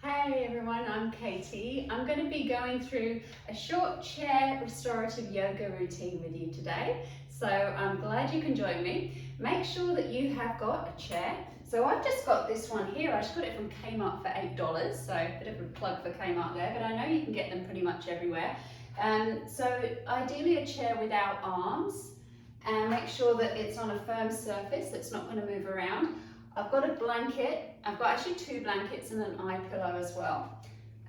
Hey everyone, I'm Katie. I'm going to be going through a short chair restorative yoga routine with you today. So I'm glad you can join me. Make sure that you have got a chair. So I've just got this one here. I just got it from Kmart for $8, so a bit of a plug for Kmart there, but I know you can get them pretty much everywhere. So ideally a chair without arms, and make sure that it's on a firm surface that's not going to move around. I've got a blanket, I've got actually 2 blankets and an eye pillow as well,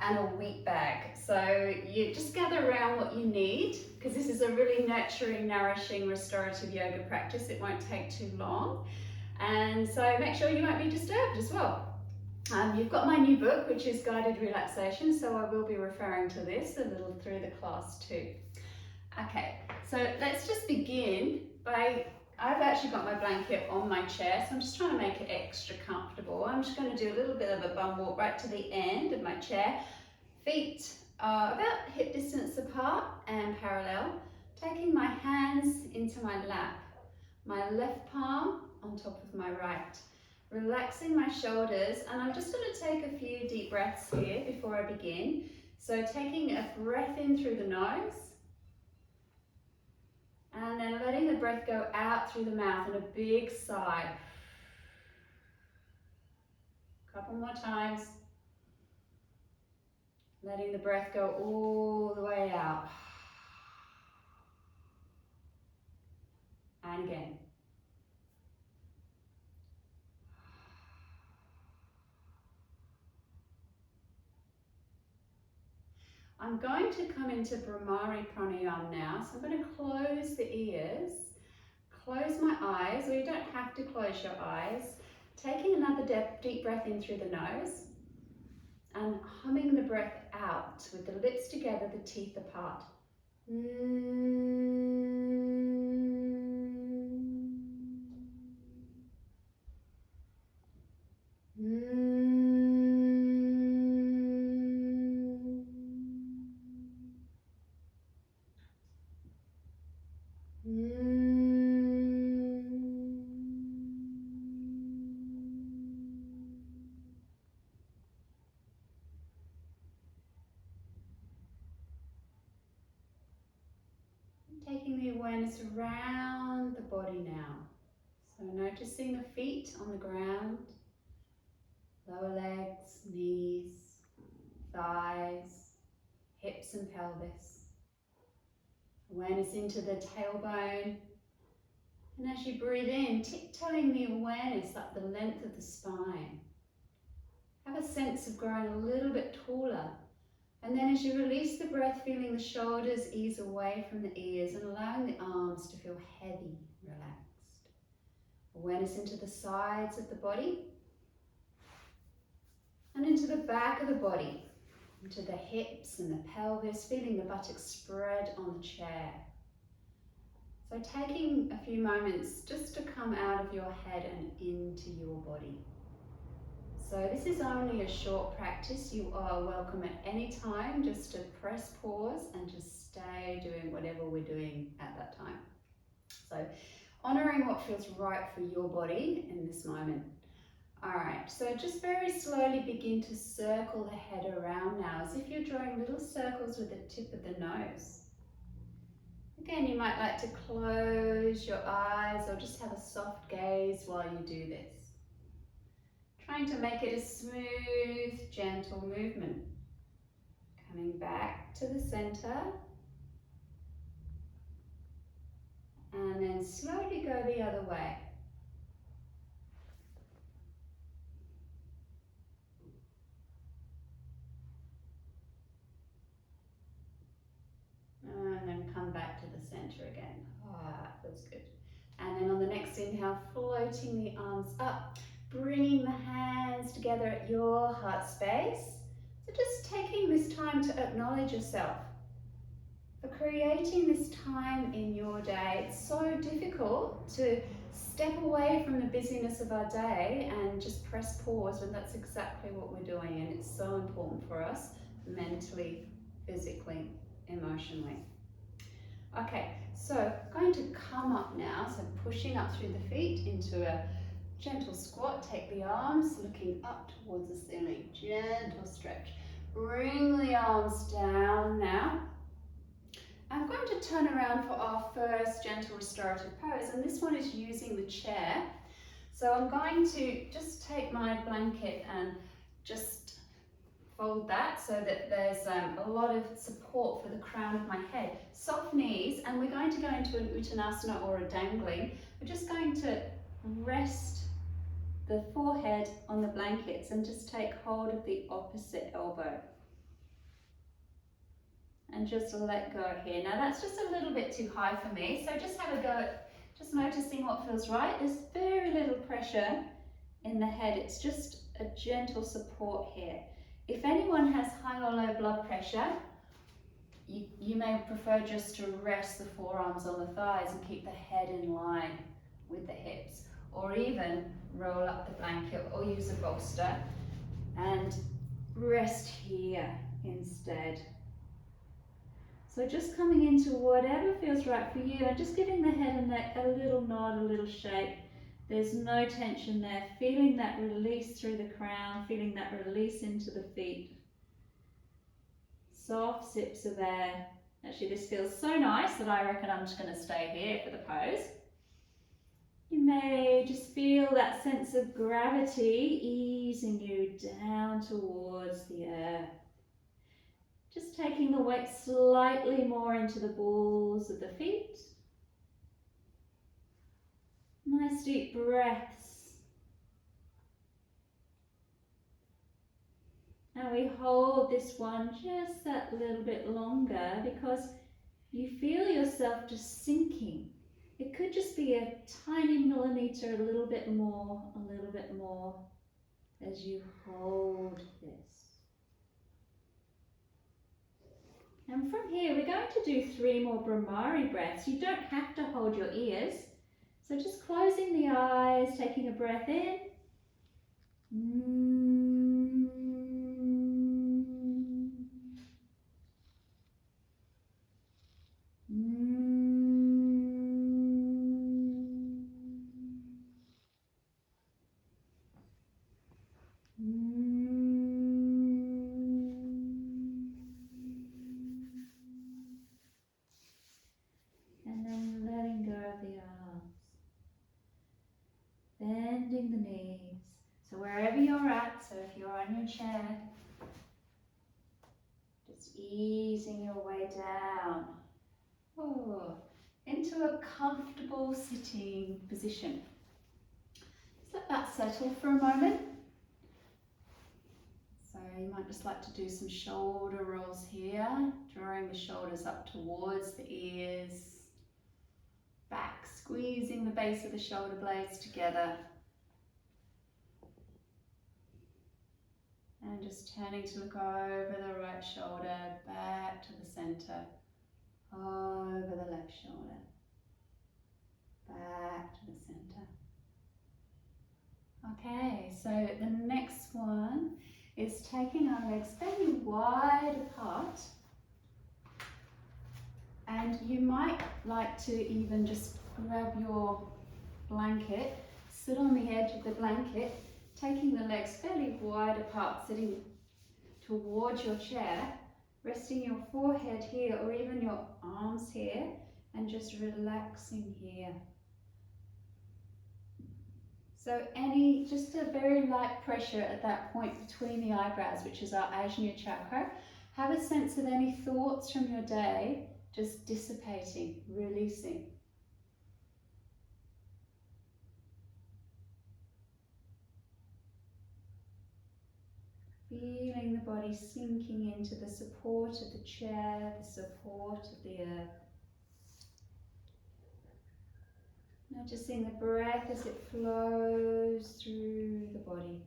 and a wheat bag. So you just gather around what you need, because this is a really nurturing, nourishing, restorative yoga practice. It won't take too long. And so make sure you won't be disturbed as well. You've got my new book, which is Guided Relaxation, so I will be referring to this a little through the class too. Okay, so let's just begin by, I've actually got my blanket on my chair, so I'm just trying to make it extra comfortable. I'm just going to do a little bit of a bum walk right to the end of my chair. Feet are about hip distance apart and parallel. Taking my hands into my lap, my left palm on top of my right. Relaxing my shoulders, and I'm just going to take a few deep breaths here before I begin. So taking a breath in through the nose, and then letting the breath go out through the mouth in a big sigh. Couple more times. Letting the breath go all the way out. And again. I'm going to come into Bremari Pranayama now, so I'm going to close the ears, close my eyes, or you don't have to close your eyes. Taking another deep breath in through the nose, and humming the breath out with the lips together, the teeth apart. Taking the awareness around the body now. So noticing the feet on the ground, lower legs, knees, thighs, hips and pelvis. Awareness into the tailbone. And as you breathe in, tiptoeing the awareness up the length of the spine. Have a sense of growing a little bit taller. And then as you release the breath, feeling the shoulders ease away from the ears and allowing the arms to feel heavy, relaxed. Awareness into the sides of the body and into the back of the body, into the hips and the pelvis, feeling the buttocks spread on the chair. So taking a few moments just to come out of your head and into your body. So this is only a short practice. You are welcome at any time just to press pause and just stay doing whatever we're doing at that time. So honouring what feels right for your body in this moment. Alright, so just very slowly begin to circle the head around now as if you're drawing little circles with the tip of the nose. Again, you might like to close your eyes or just have a soft gaze while you do this. Trying to make it a smooth, gentle movement. Coming back to the center. And then slowly go the other way. And then come back to the center again. Ah, feels good. And then on the next inhale, floating the arms up. Bringing the hands together at your heart space. So just taking this time to acknowledge yourself. For creating this time in your day. It's so difficult to step away from the busyness of our day and just press pause when that's exactly what we're doing, and it's so important for us mentally, physically, emotionally. Okay, so going to come up now, so pushing up through the feet into a gentle squat. Take the arms looking up towards the ceiling, gentle stretch. Bring the arms down now. I'm going to turn around for our first gentle restorative pose, and this one is using the chair. So I'm going to just take my blanket and just fold that so that there's a lot of support for the crown of my head. Soft knees, and we're going to go into an Uttanasana or a dangling. We're just going to rest the forehead on the blankets and just take hold of the opposite elbow. And just let go here. Now that's just a little bit too high for me, so just have a go at just noticing what feels right. There's very little pressure in the head, it's just a gentle support here. If anyone has high or low blood pressure, you may prefer just to rest the forearms on the thighs and keep the head in line with the hips, or even roll up the blanket or use a bolster and rest here instead. So just coming into whatever feels right for you and just giving the head and neck a little nod, a little shake. There's no tension there. Feeling that release through the crown, feeling that release into the feet. Soft sips of air. Actually, this feels so nice that I reckon I'm just going to stay here for the pose. You may just feel that sense of gravity easing you down towards the earth. Just taking the weight slightly more into the balls of the feet. Nice deep breaths. And we hold this one just that little bit longer because you feel yourself just sinking. It could just be a tiny millimeter, a little bit more as you hold this. And from here, we're going to do 3 more Bremari breaths. You don't have to hold your ears. So just closing the eyes, taking a breath in. Bending the knees. So wherever you're at, so if you're on your chair, just easing your way down into a comfortable sitting position. Just let that settle for a moment. So you might just like to do some shoulder rolls here, drawing the shoulders up towards the ears, back, squeezing the base of the shoulder blades together. And just turning to look over the right shoulder, back to the center, over the left shoulder, back to the center. Okay, so the next one is taking our legs fairly wide apart. And you might like to even just grab your blanket, sit on the edge of the blanket, taking the legs fairly wide apart, sitting towards your chair, resting your forehead here or even your arms here, and just relaxing here. So just a very light pressure at that point between the eyebrows, which is our Ajna chakra. Have a sense of any thoughts from your day just dissipating, releasing. Feeling the body sinking into the support of the chair, the support of the earth. Noticing the breath as it flows through the body.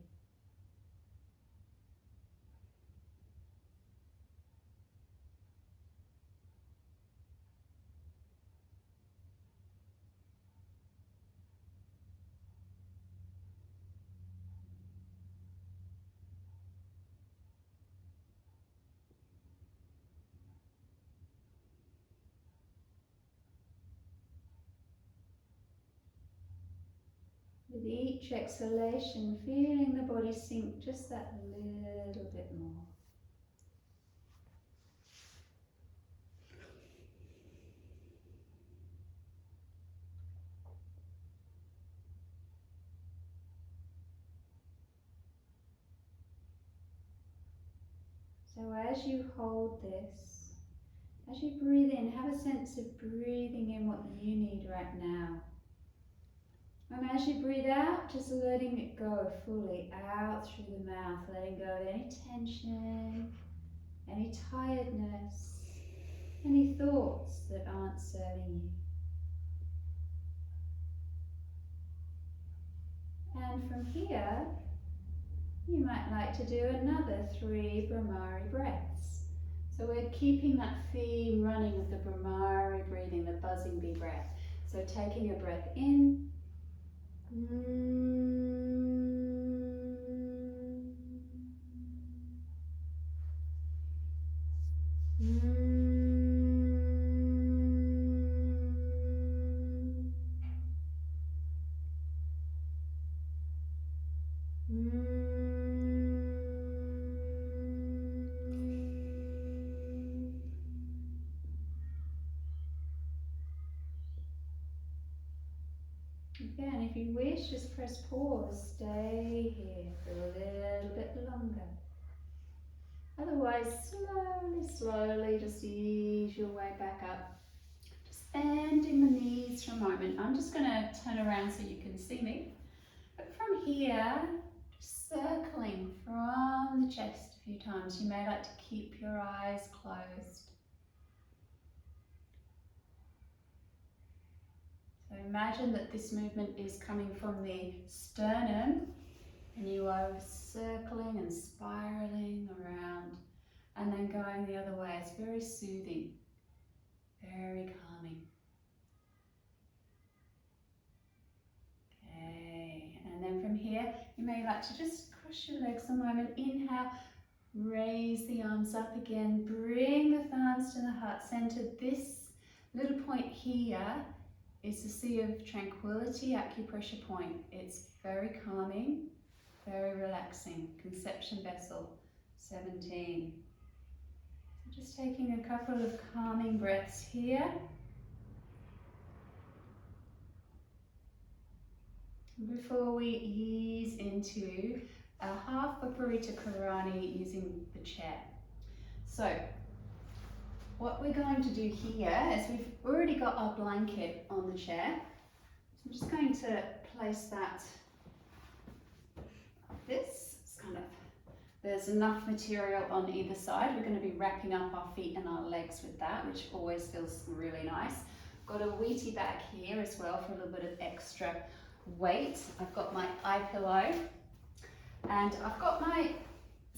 With each exhalation, feeling the body sink just that little bit more. So as you hold this, as you breathe in, have a sense of breathing in what you need right now. And as you breathe out, just letting it go fully out through the mouth, letting go of any tension, any tiredness, any thoughts that aren't serving you. And from here, you might like to do another 3 Bremari breaths. So we're keeping that theme running of the Bremari breathing, the buzzing bee breath. So taking a breath in, Again, if you wish, just press pause, stay here for a little bit longer. Otherwise, slowly, just ease your way back up. Just bending the knees for a moment. I'm just going to turn around so you can see me. But from here, just circling from the chest a few times. You may like to keep your eyes closed. So imagine that this movement is coming from the sternum and you are circling and spiraling around and then going the other way. It's very soothing, very calming. Okay, and then from here you may like to just cross your legs a moment. Inhale, raise the arms up again, bring the thumbs to the heart center. This little point here is the Sea of Tranquility acupressure point. It's very calming, very relaxing. Conception vessel, 17. So just taking a couple of calming breaths here. Before we ease into a half Viparita Karani using the chair. So what we're going to do here is we've already got our blanket on the chair. So I'm just going to place that like this. It's kind of, there's enough material on either side. We're going to be wrapping up our feet and our legs with that, which always feels really nice. Got a Wheatie bag here as well for a little bit of extra weight. I've got my eye pillow and I've got my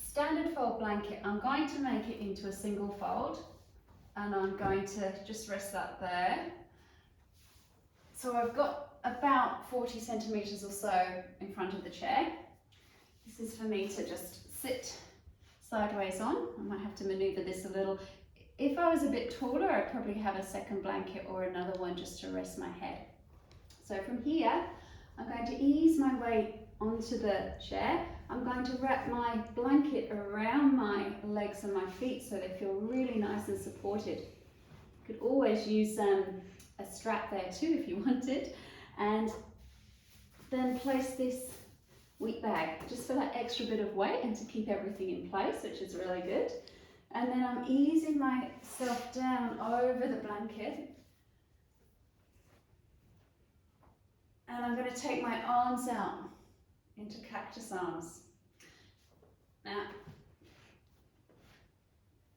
standard fold blanket. I'm going to make it into a single fold. And I'm going to just rest that there. So I've got about 40 centimeters or so in front of the chair. This is for me to just sit sideways on. I might have to maneuver this a little. If I was a bit taller, I'd probably have a second blanket or another one just to rest my head. So from here, I'm going to ease my weight onto the chair. I'm going to wrap my blanket around my legs and my feet so they feel really nice and supported. You could always use a strap there too if you wanted. And then place this wheat bag just for that extra bit of weight and to keep everything in place, which is really good. And then I'm easing myself down over the blanket. And I'm going to take my arms out into cactus arms. Now,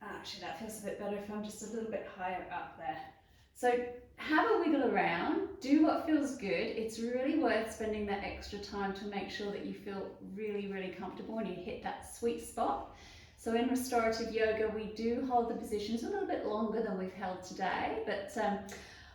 actually that feels a bit better if I'm just a little bit higher up there. So have a wiggle around, do what feels good. It's really worth spending that extra time to make sure that you feel really, really comfortable and you hit that sweet spot. So in restorative yoga, we do hold the positions a little bit longer than we've held today, but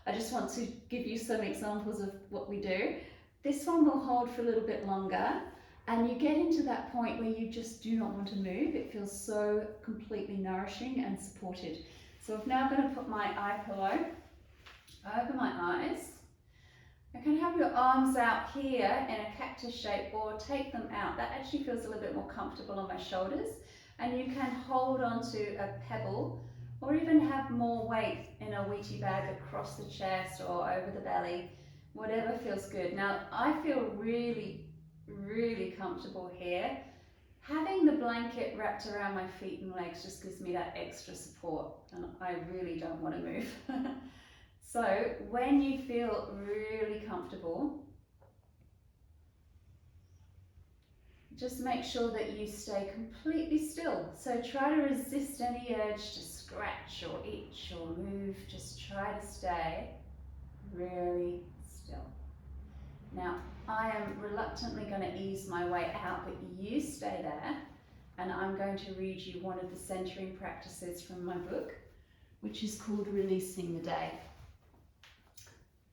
I just want to give you some examples of what we do. This one will hold for a little bit longer. And you get into that point where you just do not want to move. It feels so completely nourishing and supported. So I'm now going to put my eye pillow over my eyes. You can have your arms out here in a cactus shape or take them out. That actually feels a little bit more comfortable on my shoulders. And you can hold onto a pebble or even have more weight in a Ouija bag across the chest or over the belly, whatever feels good. Now, I feel really, really comfortable here. Having the blanket wrapped around my feet and legs just gives me that extra support, and I really don't want to move. So when you feel really comfortable, just make sure that you stay completely still. So try to resist any urge to scratch or itch or move. Just try to stay really still. Now, I am reluctantly going to ease my way out, but you stay there, and I'm going to read you one of the centering practices from my book, which is called Releasing the Day.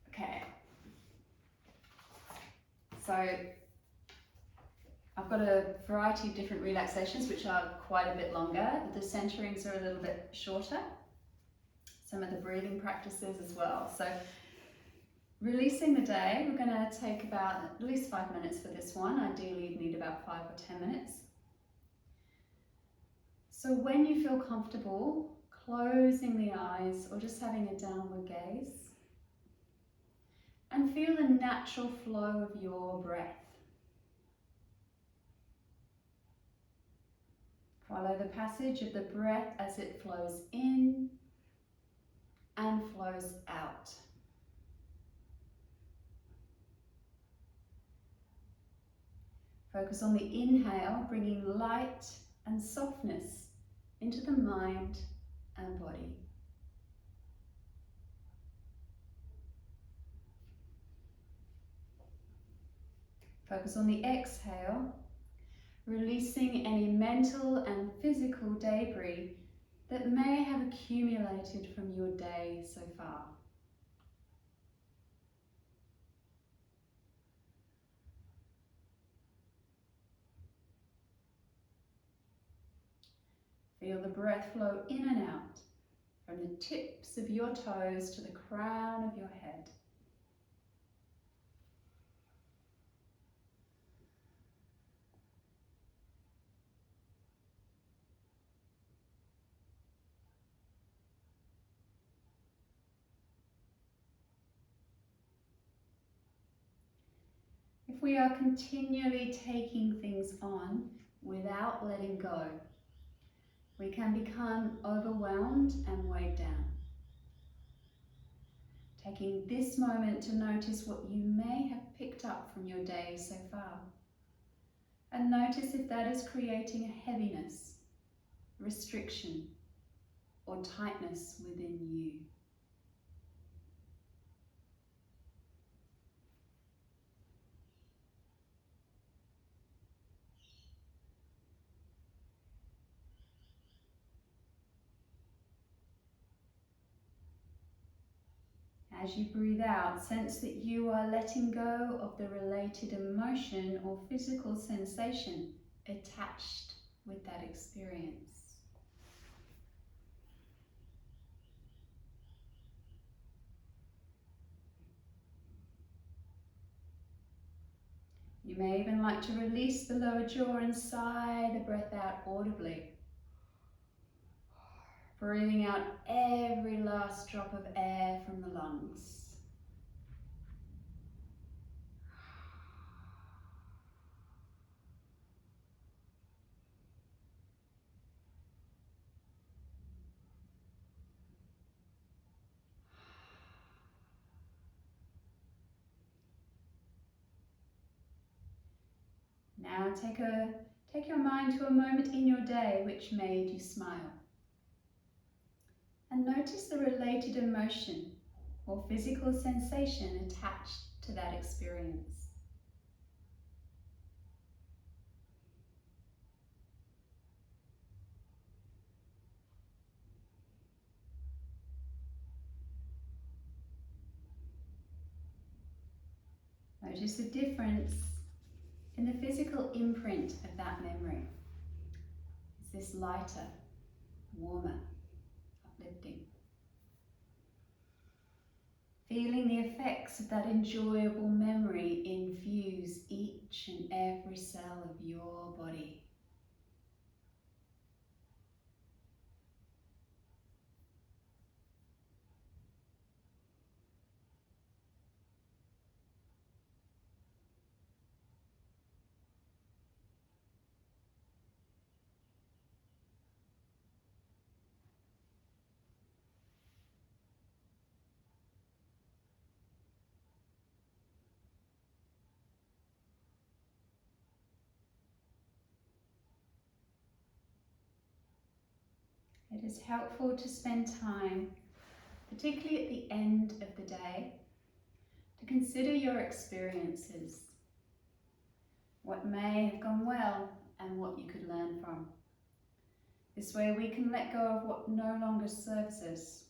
Okay, so I've got a variety of different relaxations which are quite a bit longer. The centerings are a little bit shorter. Some of the breathing practices as well. So releasing the day, we're going to take about at least 5 minutes for this one. Ideally you'd need about 5 or 10 minutes. So when you feel comfortable, closing the eyes or just having a downward gaze, and feel the natural flow of your breath. Follow the passage of the breath as it flows in and flows out. Focus on the inhale, bringing light and softness into the mind and body. Focus on the exhale, releasing any mental and physical debris that may have accumulated from your day so far. Feel the breath flow in and out from the tips of your toes to the crown of your head. If we are continually taking things on without letting go, we can become overwhelmed and weighed down. Taking this moment to notice what you may have picked up from your day so far. And notice if that is creating a heaviness, restriction, or tightness within you. As you breathe out, sense that you are letting go of the related emotion or physical sensation attached with that experience. You may even like to release the lower jaw and sigh the breath out audibly. Breathing out every last drop of air from the lungs. Now take your mind to a moment in your day which made you smile. And notice the related emotion or physical sensation attached to that experience. Notice the difference in the physical imprint of that memory. Is this lighter, warmer, uplifting? Feeling the effects of that enjoyable memory infuse each and every cell of your body. It is helpful to spend time, particularly at the end of the day, to consider your experiences, what may have gone well and what you could learn from. This way we can let go of what no longer serves us,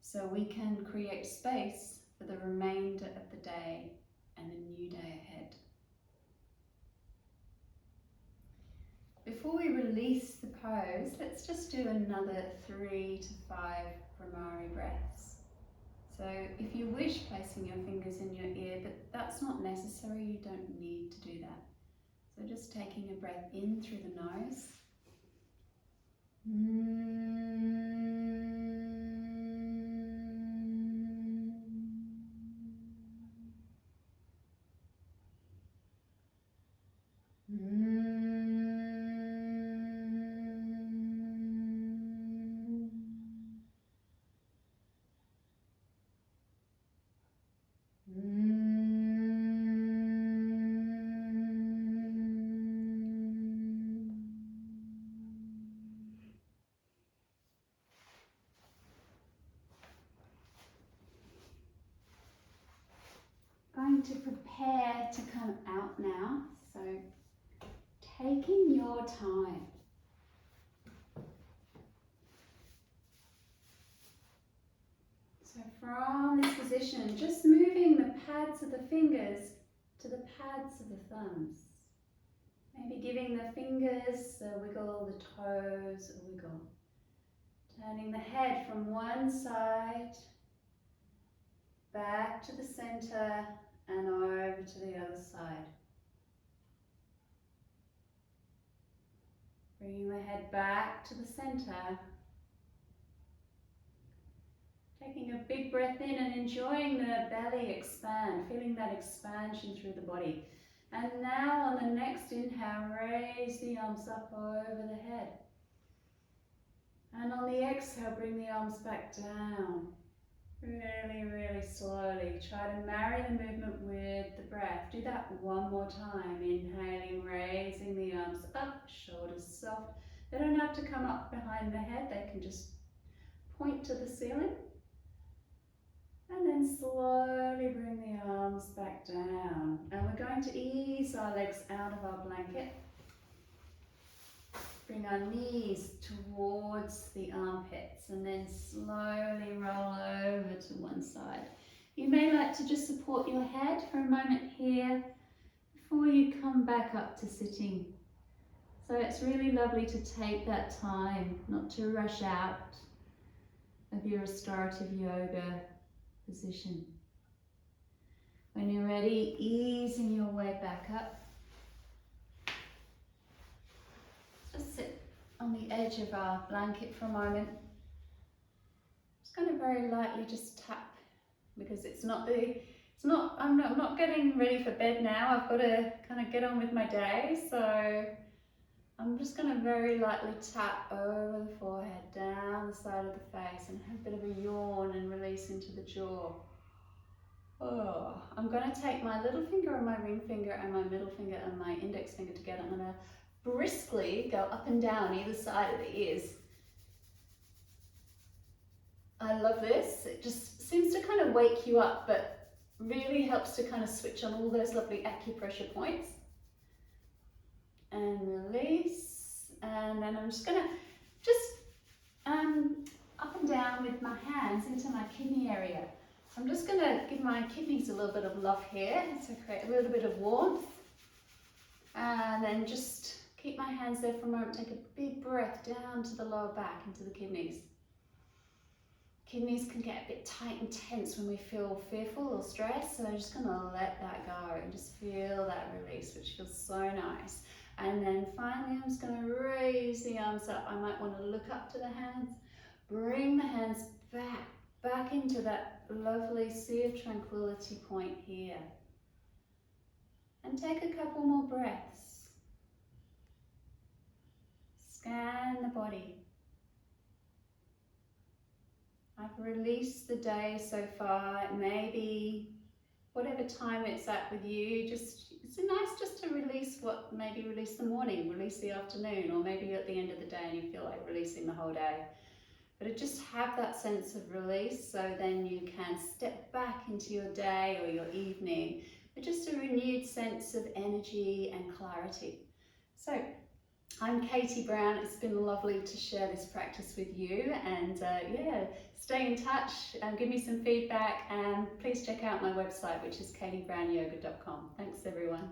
so we can create space for the remainder of the day and a new day ahead. Before we release the pose, let's just do another 3 to 5 Bremari breaths. So if you wish, placing your fingers in your ear, but that's not necessary, you don't need to do that. So just taking a breath in through the nose. Going to prepare to come out now, so taking your time. So from this position, just moving the pads of the fingers to the pads of the thumbs. Maybe giving the fingers a wiggle, the toes a wiggle. Turning the head from one side back to the center and over to the other side. Bringing the head back to the center. Taking a big breath in and enjoying the belly expand, feeling that expansion through the body. And now on the next inhale, raise the arms up over the head. And on the exhale, bring the arms back down. Really, really slowly. Try to marry the movement with the breath. Do that one more time. Inhaling, raising the arms up, shoulders soft. They don't have to come up behind the head. They can just point to the ceiling. And then slowly bring the arms back down. And we're going to ease our legs out of our blanket. Bring our knees towards the armpits and then slowly roll over to one side. You may like to just support your head for a moment here before you come back up to sitting. So it's really lovely to take that time, not to rush out of your restorative yoga position. When you're ready, easing your way back up. Just sit on the edge of our blanket for a moment. Just going to very lightly just tap, because I'm not getting ready for bed now. I've got to kind of get on with my day, so I'm just going to very lightly tap over the forehead, down the side of the face, and have a bit of a yawn and release into the jaw. Oh, I'm going to take my little finger and my ring finger and my middle finger and my index finger together. I'm going to briskly go up and down either side of the ears. I love this. It just seems to kind of wake you up, but really helps to kind of switch on all those lovely acupressure points. And release. And then I'm just going to up and down with my hands into my kidney area. So I'm just going to give my kidneys a little bit of love here, so create a little bit of warmth. And then just keep my hands there for a moment. Take a big breath down to the lower back, into the kidneys. Kidneys can get a bit tight and tense when we feel fearful or stressed, so I'm just going to let that go and just feel that release, which feels so nice. And then finally, I'm just going to raise the arms up. I might want to look up to the hands, bring the hands back into that lovely sea of tranquility point here. And take a couple more breaths. Scan the body. I've released the day so far. Maybe whatever time it's at with you, it's nice just to release maybe release the morning, release the afternoon, or maybe you're at the end of the day and you feel like releasing the whole day. But just have that sense of release, so then you can step back into your day or your evening with just a renewed sense of energy and clarity. So I'm Katie Brown. It's been lovely to share this practice with you, and yeah, stay in touch and give me some feedback, and please check out my website, which is katiebrownyoga.com. Thanks everyone.